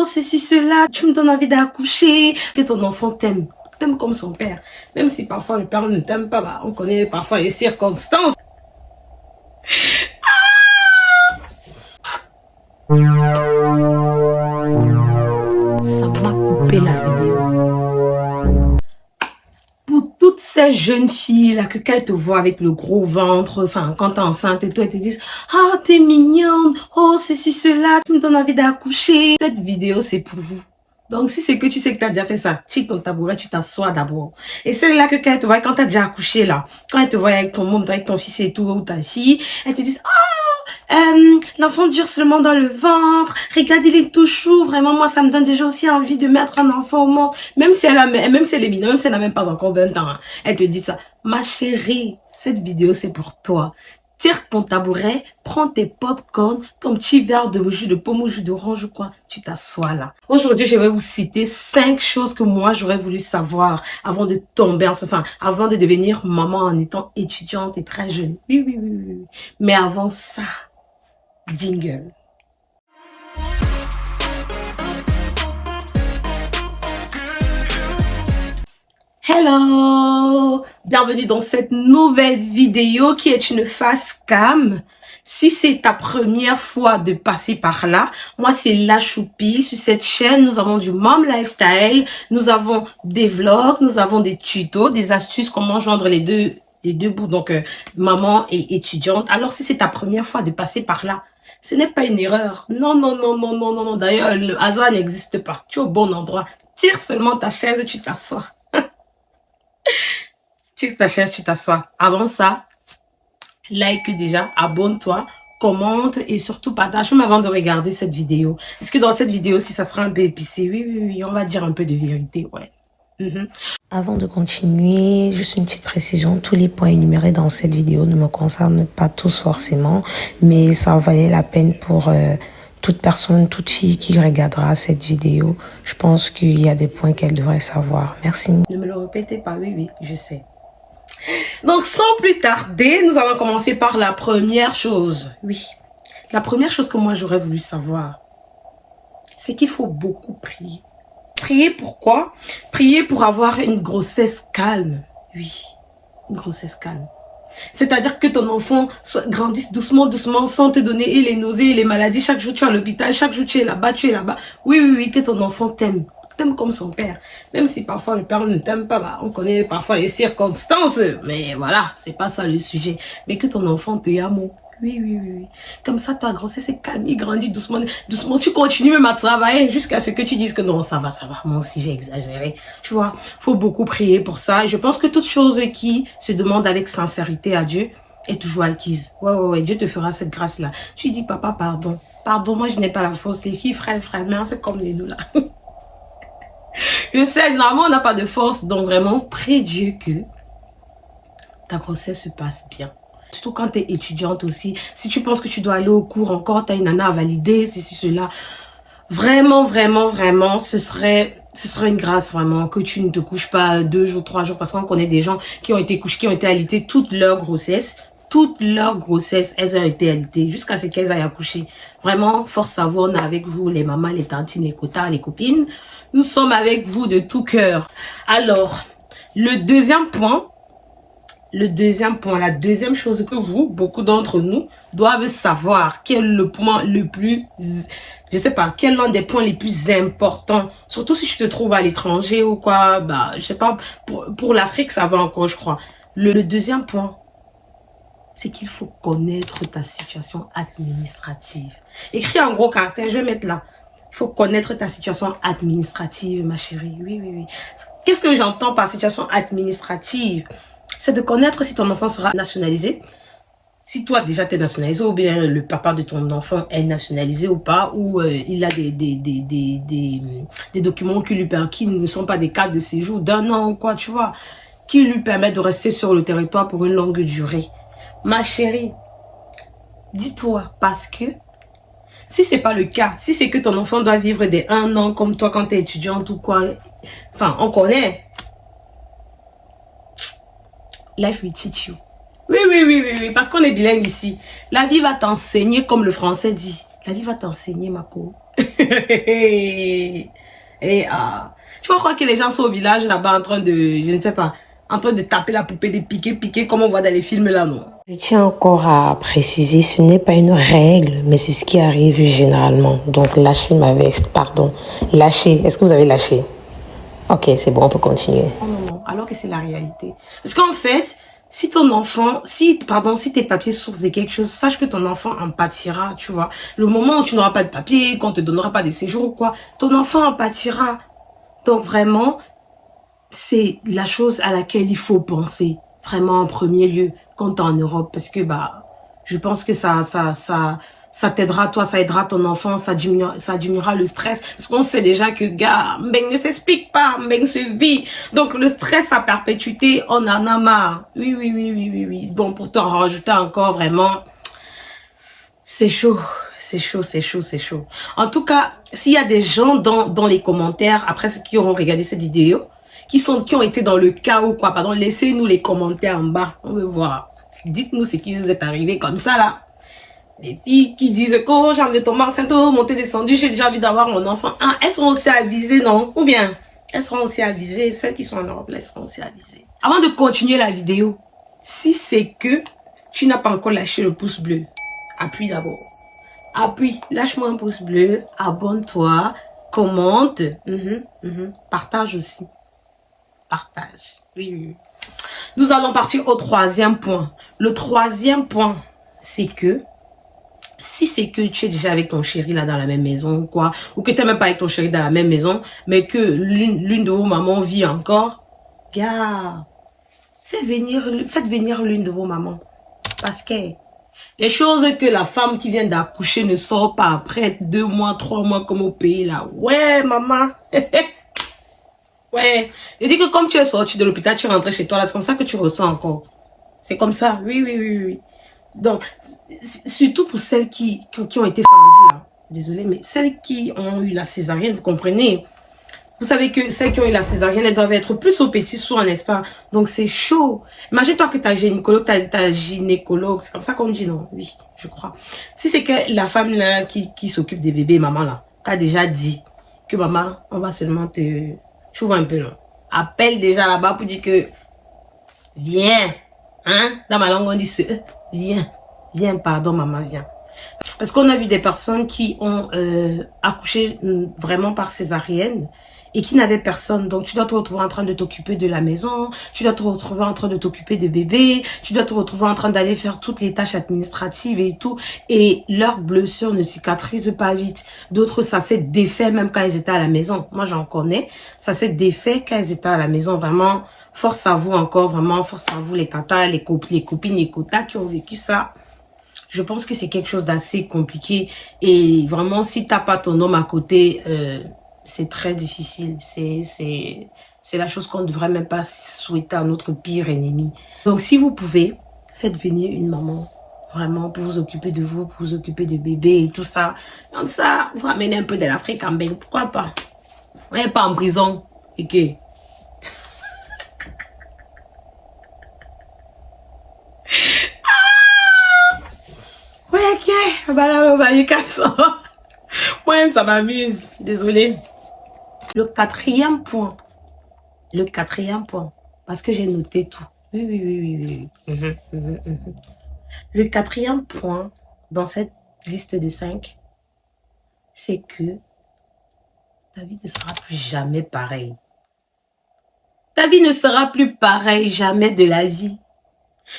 oh ceci, cela, tu me donnes envie d'accoucher, que ton enfant t'aime comme son père. Même si parfois le père ne t'aime pas, bah, on connaît parfois les circonstances. Ça m'a coupé la vidéo. Pour toutes ces jeunes filles là, que quand elles te voient avec le gros ventre, enfin quand t'es enceinte et tout, elles te disent « Ah, t'es mignonne, oh ceci, cela, tu me donnes envie d'accoucher ». Cette vidéo, c'est pour vous. Donc, si c'est que tu sais que tu as déjà fait ça, tire ton tabouret, tu t'assois d'abord. Et celle-là que quand elle te voit, quand tu as déjà accouché là, quand elle te voit avec ton môme, avec ton fils et tout, ou ta fille, elle te dit « Ah, l'enfant dure seulement dans le ventre, regarde, il est tout chou, vraiment, moi, ça me donne déjà aussi envie de mettre un enfant au monde. » Même si elle est mineure, même si elle n'a même pas encore 20 ans, hein, elle te dit ça. Ma chérie, cette vidéo, c'est pour toi. Tire ton tabouret, prends tes pop-corn, ton petit verre de jus de pomme ou jus d'orange ou quoi, tu t'assois là. Aujourd'hui, je vais vous citer 5 choses que moi, j'aurais voulu savoir avant de tomber, enfin, avant de devenir maman en étant étudiante et très jeune. Oui, oui, oui, oui. Mais avant ça, jingle. Hello! Bienvenue dans cette nouvelle vidéo qui est une face cam. Si c'est ta première fois de passer par là, moi c'est La Choupie. Sur cette chaîne, nous avons du mom lifestyle, nous avons des vlogs, nous avons des tutos, des astuces, comment joindre les deux bouts, donc maman et étudiante. Alors si c'est ta première fois de passer par là, ce n'est pas une erreur. Non, non, non, non, non, non, non. D'ailleurs, le hasard n'existe pas. Tu es au bon endroit. Tire seulement ta chaise et tu t'assois. Tire ta chaise, tu t'assois. Avant ça, like déjà, abonne-toi, commente et surtout partage même avant de regarder cette vidéo. Est-ce que dans cette vidéo, si ça sera un peu épicé, oui, oui, oui, on va dire un peu de vérité, ouais. Avant de continuer, juste une petite précision, tous les points énumérés dans cette vidéo ne me concernent pas tous forcément, mais ça valait la peine pour toute personne, toute fille qui regardera cette vidéo. Je pense qu'il y a des points qu'elle devrait savoir. Merci. Ne me le répétez pas, oui, oui, je sais. Donc, sans plus tarder, nous allons commencer par la première chose. Oui, la première chose que moi, j'aurais voulu savoir, c'est qu'il faut beaucoup prier. Prier pourquoi? Prier pour avoir une grossesse calme. Oui, une grossesse calme. C'est-à-dire que ton enfant grandisse doucement, doucement, sans te donner et les nausées et les maladies. Chaque jour, tu es à l'hôpital, chaque jour, tu es là-bas, tu es là-bas. Oui, oui, oui, que ton enfant t'aime comme son père. Même si parfois le père ne t'aime pas, bah, on connaît parfois les circonstances. Mais voilà, c'est pas ça le sujet. Mais que ton enfant te aime. Oui, oui, oui, oui. Comme ça, ta grossesse est calme, il grandit doucement, doucement. Tu continues même à travailler jusqu'à ce que tu dises que non, ça va, ça va. Moi aussi, j'ai exagéré. Tu vois, faut beaucoup prier pour ça. Et je pense que toute chose qui se demande avec sincérité à Dieu est toujours acquise. Ouais, ouais, ouais. Dieu te fera cette grâce-là. Tu dis, papa, pardon. Pardon, moi, je n'ai pas la force. Les filles, frères, mais c'est comme les nous, là. Je sais, généralement, on n'a pas de force. Donc, vraiment, prie Dieu que ta grossesse se passe bien. Surtout quand tu es étudiante aussi. Si tu penses que tu dois aller au cours encore, tu as une nana à valider, ceci, cela. Vraiment, vraiment, vraiment, ce serait une grâce vraiment que tu ne te couches pas 2 jours, 3 jours. Parce qu'on connaît des gens qui ont été couchés, qui ont été alités toute leur grossesse. Toute leur grossesse, elles ont été alitées jusqu'à ce qu'elles aillent accoucher. Vraiment, force à vous, on est avec vous, les mamans, les tantines, les cotas, les copines. Nous sommes avec vous de tout cœur. Alors, la deuxième chose que vous, beaucoup d'entre nous, doivent savoir, quel est le point le plus, je sais pas, quel est l'un des points les plus importants, surtout si tu te trouves à l'étranger ou quoi, bah, je sais pas, pour l'Afrique, ça va encore, je crois. Le deuxième point, c'est qu'il faut connaître ta situation administrative. Écris en gros caractère, je vais mettre là. Il faut connaître ta situation administrative, ma chérie. Oui, oui, oui. Qu'est-ce que j'entends par situation administrative? C'est de connaître si ton enfant sera nationalisé. Si toi, déjà, tu es nationalisé, ou bien le papa de ton enfant est nationalisé ou pas, ou il a des documents qui ne sont pas des cartes de séjour d'1 an ou quoi, tu vois, qui lui permettent de rester sur le territoire pour une longue durée. Ma chérie, dis-toi, parce que si c'est pas le cas, si c'est que ton enfant doit vivre des 1 an comme toi quand tu es étudiante ou quoi, enfin, on connaît. Life will teach you. Oui, oui, oui, oui, oui, parce qu'on est bilingue ici. La vie va t'enseigner, comme le français dit. La vie va t'enseigner, Mako. Et tu vas croire que les gens sont au village là-bas en train de, je ne sais pas, en train de taper la poupée, de piquer comme on voit dans les films là, non? Je tiens encore à préciser, ce n'est pas une règle, mais c'est ce qui arrive généralement. Donc, lâchez ma veste, pardon. Lâchez. Est-ce que vous avez lâché? Ok, c'est bon, on peut continuer. Non, non, non, alors que c'est la réalité. Parce qu'en fait, si ton enfant, si tes papiers souffrent de quelque chose, sache que ton enfant en pâtira, tu vois. Le moment où tu n'auras pas de papier, qu'on te donnera pas de séjour ou quoi, ton enfant en pâtira. Donc vraiment, c'est la chose à laquelle il faut penser, vraiment en premier lieu, quand t'es en Europe, parce que je pense que ça t'aidera, toi, ça aidera ton enfant, ça diminuera le stress, parce qu'on sait déjà que, gars, Mbeng ne s'explique pas, Mbeng se vit, donc le stress à perpétuité, on en a marre, oui, bon, pour t'en rajouter encore, vraiment, c'est chaud. C'est chaud, c'est chaud, c'est chaud. En tout cas, s'il y a des gens dans les commentaires, après ceux qui auront regardé cette vidéo, qui ont été dans le cas ou quoi, pardon, laissez-nous les commentaires en bas. On veut voir. Dites-nous ce qui vous est arrivé comme ça, là. Les filles qui disent que, oh, j'ai envie de tomber enceinte, oh, monter, descendu, j'ai déjà envie d'avoir mon enfant. Ah, elles sont aussi avisées, non? Ou bien, elles seront aussi avisées, celles qui sont en Europe, elles seront aussi avisées. Avant de continuer la vidéo, si c'est que tu n'as pas encore lâché le pouce bleu, appuie d'abord. Appuie, lâche-moi un pouce bleu, abonne-toi, commente, partage aussi. Partage. Oui. Nous allons partir au troisième point. Le troisième point, c'est que si c'est que tu es déjà avec ton chéri là dans la même maison ou quoi, ou que tu n'es même pas avec ton chéri dans la même maison, mais que l'une de vos mamans vit encore, gars, faites venir l'une de vos mamans. Parce que les choses que la femme qui vient d'accoucher ne sort pas après 2 mois, 3 mois comme au pays là. Ouais, maman. Ouais. Je dis que comme tu es sorti de l'hôpital, tu es rentré chez toi là, c'est comme ça que tu ressens encore. C'est comme ça. Oui. Donc, surtout pour celles qui ont été fendues là. Désolée, mais celles qui ont eu la césarienne, vous comprenez? Vous savez que celles qui ont eu la césarienne, elles doivent être plus au petit soin, n'est-ce pas? Donc, c'est chaud. Imagine-toi que ta gynécologue, c'est comme ça qu'on dit, non? Oui, je crois. Si c'est que la femme là qui s'occupe des bébés, maman là, t'as déjà dit que maman, on va seulement te... Tu vois un peu, non? Appelle déjà là-bas pour dire que viens. Hein? Dans ma langue, on dit viens, pardon, maman, viens. Parce qu'on a vu des personnes qui ont accouché vraiment par césarienne et qui n'avaient personne. Donc, tu dois te retrouver en train de t'occuper de la maison, tu dois te retrouver en train de t'occuper de bébé, tu dois te retrouver en train d'aller faire toutes les tâches administratives et tout. Et leurs blessures ne cicatrisent pas vite. D'autres, ça s'est défait même quand ils étaient à la maison. Moi, j'en connais. Ça s'est défait quand ils étaient à la maison. Vraiment, force à vous encore, vraiment, force à vous les tatas, les copines, les quotas qui ont vécu ça. Je pense que c'est quelque chose d'assez compliqué. Et vraiment, si t'as pas ton homme à côté, c'est très difficile. C'est la chose qu'on ne devrait même pas souhaiter à notre pire ennemi. Donc, si vous pouvez, faites venir une maman. Vraiment, pour vous occuper de vous, pour vous occuper de bébé et tout ça. Donc ça, vous ramenez un peu de l'Afrique en Mbeng. Pourquoi pas? On n'est pas en prison. Et que... Moi, ça m'amuse. Désolée. Le quatrième point, parce que j'ai noté tout. Oui. Le quatrième point dans cette liste de 5, c'est que ta vie ne sera plus jamais pareille. Ta vie ne sera plus pareille jamais de la vie.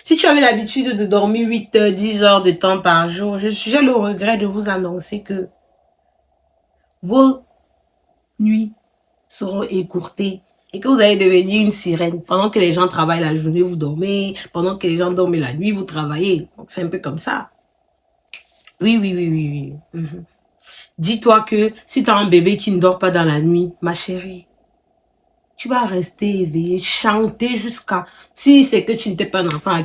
Si tu avais l'habitude de dormir 8 heures, 10 heures de temps par jour, j'ai le regret de vous annoncer que vos nuits seront écourtées et que vous allez devenir une sirène. Pendant que les gens travaillent la journée, vous dormez. Pendant que les gens dorment la nuit, vous travaillez. Donc, c'est un peu comme ça. Oui. Dis-toi que si tu as un bébé qui ne dort pas dans la nuit, ma chérie, tu vas rester éveillé, chanter jusqu'à... Si c'est que tu n'étais pas un enfant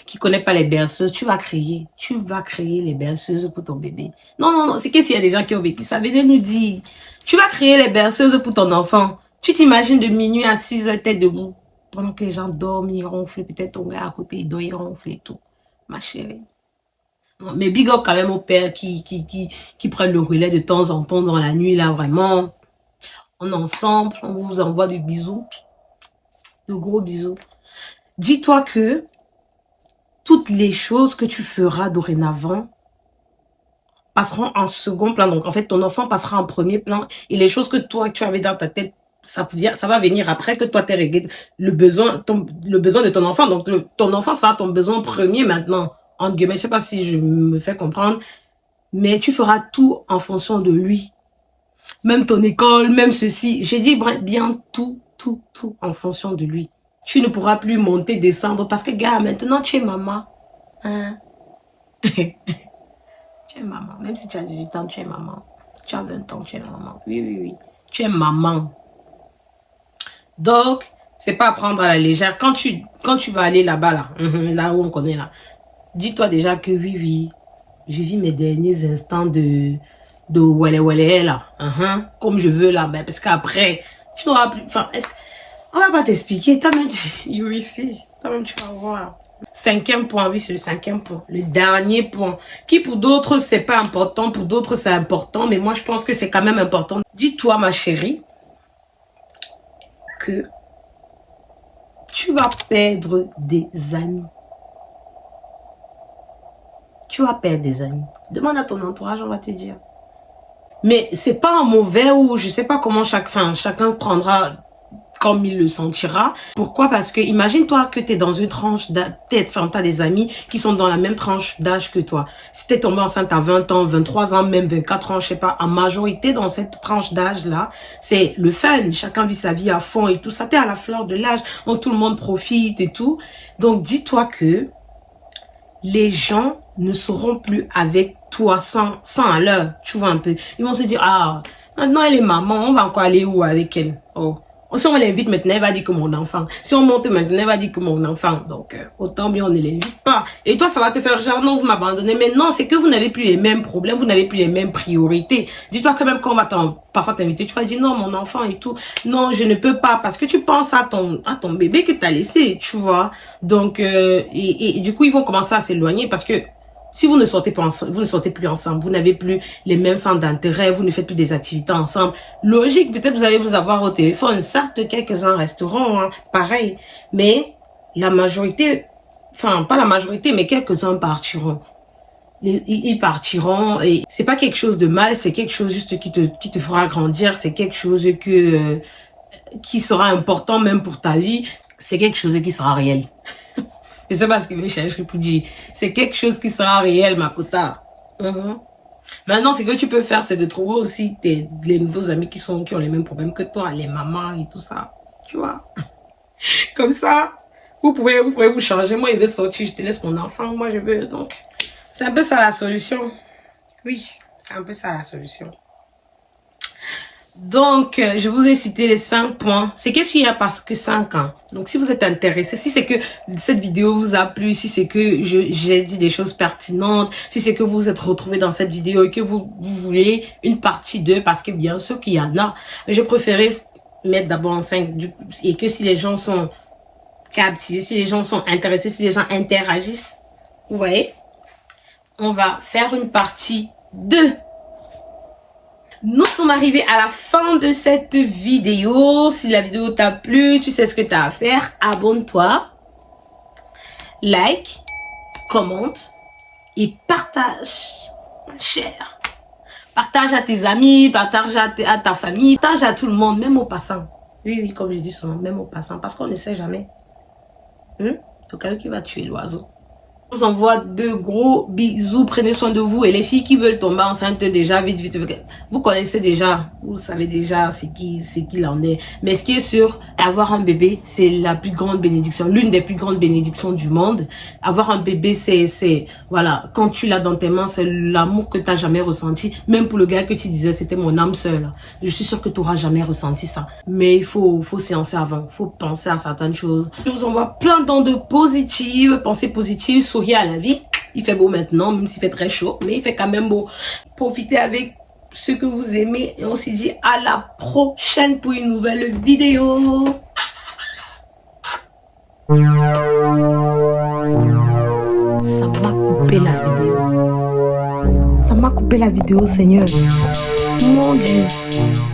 qui connaît pas les berceuses, tu vas crier. Tu vas crier les berceuses pour ton bébé. Non. C'est que s'il y a des gens qui ont vécu ça, venez nous dire. Tu vas crier les berceuses pour ton enfant. Tu t'imagines de minuit à 6 heures, tête debout. Pendant que les gens dorment, ils ronflent. Peut-être ton gars à côté, il dort, il ronfle et tout. Ma chérie. Mais big up quand même au père qui prennent le relais de temps en temps dans la nuit, là, vraiment. On est ensemble, on vous envoie des bisous. De gros bisous. Dis-toi que toutes les choses que tu feras dorénavant passeront en second plan. Donc, en fait, ton enfant passera en premier plan. Et les choses que toi, tu avais dans ta tête, ça va venir après que toi, tu aies réglé le besoin de ton enfant. Donc, ton enfant sera ton besoin premier maintenant. Entre guillemets, je sais pas si je me fais comprendre. Mais tu feras tout en fonction de lui. Même ton école, même ceci. J'ai dit bien tout en fonction de lui. Tu ne pourras plus monter, descendre. Parce que, gars, maintenant, tu es maman. Hein? Tu es maman. Même si tu as 18 ans, tu es maman. Tu as 20 ans, tu es maman. Oui. Tu es maman. Donc, c'est pas à prendre à la légère. Quand tu vas aller là-bas, là où on connaît, là, dis-toi déjà que oui, je vis mes derniers instants de wale là. Comme je veux, là. Mais parce qu'après, tu n'auras plus... Enfin, on va pas t'expliquer. Toi-même, toi-même, tu vas voir. 5e point, oui, c'est le 5e point. Le dernier point. Qui pour d'autres, c'est pas important. Pour d'autres, c'est important. Mais moi, je pense que c'est quand même important. Dis-toi, ma chérie, que tu vas perdre des amis. Tu vas perdre des amis. Demande à ton entourage, on va te dire. Mais c'est pas un mauvais ou je sais pas comment chacun prendra comme il le sentira. Pourquoi? Parce que imagine-toi que tu es dans une tranche d'âge, tu as des amis qui sont dans la même tranche d'âge que toi. Si tu es tombé enceinte à 20 ans, 23 ans, même 24 ans, je sais pas, en majorité dans cette tranche d'âge-là, c'est le fun. Chacun vit sa vie à fond et tout. Ça, t'es à la fleur de l'âge, donc tout le monde profite et tout. Donc dis-toi que les gens ne seront plus avec toi sans à l'heure, tu vois un peu. Ils vont se dire, ah, maintenant elle est maman, on va encore aller où avec elle? Oh. Si on l'invite maintenant, elle va dire que mon enfant. Si on monte maintenant, elle va dire que mon enfant. Donc, autant bien on ne l'invite pas. Et toi, ça va te faire genre, non, vous m'abandonnez. Mais non, c'est que vous n'avez plus les mêmes problèmes, vous n'avez plus les mêmes priorités. Dis-toi que même quand on va parfois t'inviter, tu vas dire, non, mon enfant et tout. Non, je ne peux pas. Parce que tu penses à ton bébé que tu as laissé, tu vois. Donc, et du coup, ils vont commencer à s'éloigner parce que si vous ne sortez pas ensemble, vous ne sortez plus ensemble, vous n'avez plus les mêmes centres d'intérêt, vous ne faites plus des activités ensemble. Logique, peut-être vous allez vous avoir au téléphone. Certes, quelques-uns resteront, hein, pareil. Mais la majorité, enfin, pas la majorité, mais quelques-uns partiront. Ils partiront et c'est pas quelque chose de mal, c'est quelque chose juste qui te fera grandir, c'est quelque chose qui sera important même pour ta vie, c'est quelque chose qui sera réel. Je sais pas ce que je cherche pour dire. C'est quelque chose qui sera réel, Makota. Maintenant, ce que tu peux faire, c'est de trouver aussi les nouveaux amis qui ont les mêmes problèmes que toi, les mamans et tout ça. Tu vois? Comme ça, vous pouvez vous changer. Moi, il veut sortir, je te laisse mon enfant. Moi, je veux. Donc, c'est un peu ça la solution. Oui, c'est un peu ça la solution. Donc, je vous ai cité les 5 points. C'est qu'est-ce qu'il y a parce que 5 ans. Donc, si vous êtes intéressé, si c'est que cette vidéo vous a plu, si c'est que j'ai dit des choses pertinentes, si c'est que vous vous êtes retrouvé dans cette vidéo et que vous voulez une partie 2, parce que bien sûr qu'il y en a, mais je préférais mettre d'abord en 5 et que si les gens sont captivés, si les gens sont intéressés, si les gens interagissent, vous voyez, on va faire une partie 2. Nous sommes arrivés à la fin de cette vidéo. Si la vidéo t'a plu, tu sais ce que tu as à faire. Abonne-toi, like, commente et partage. Share. Partage à tes amis, partage à ta famille, partage à tout le monde, même aux passants. Oui, comme je dis souvent, même aux passants, parce qu'on ne sait jamais. Au cas où qui va tuer l'oiseau. Je vous envoie de gros bisous, prenez soin de vous et les filles qui veulent tomber enceinte déjà, vite, vous connaissez déjà, vous savez déjà ce qu'il en est. Mais ce qui est sûr, avoir un bébé, c'est la plus grande bénédiction, l'une des plus grandes bénédictions du monde. Avoir un bébé, c'est voilà, quand tu l'as dans tes mains, c'est l'amour que tu n'as jamais ressenti. Même pour le gars que tu disais, c'était mon âme sœur. Je suis sûre que tu n'auras jamais ressenti ça. Mais il faut séancer avant, il faut penser à certaines choses. Je vous envoie plein d'ondes positives, pensées positives, souriez à la vie. Il fait beau maintenant, même s'il fait très chaud, mais il fait quand même beau. Profitez avec ce que vous aimez et on se dit à la prochaine pour une nouvelle vidéo. Ça m'a coupé la vidéo. couper la vidéo, Seigneur. Mon Dieu.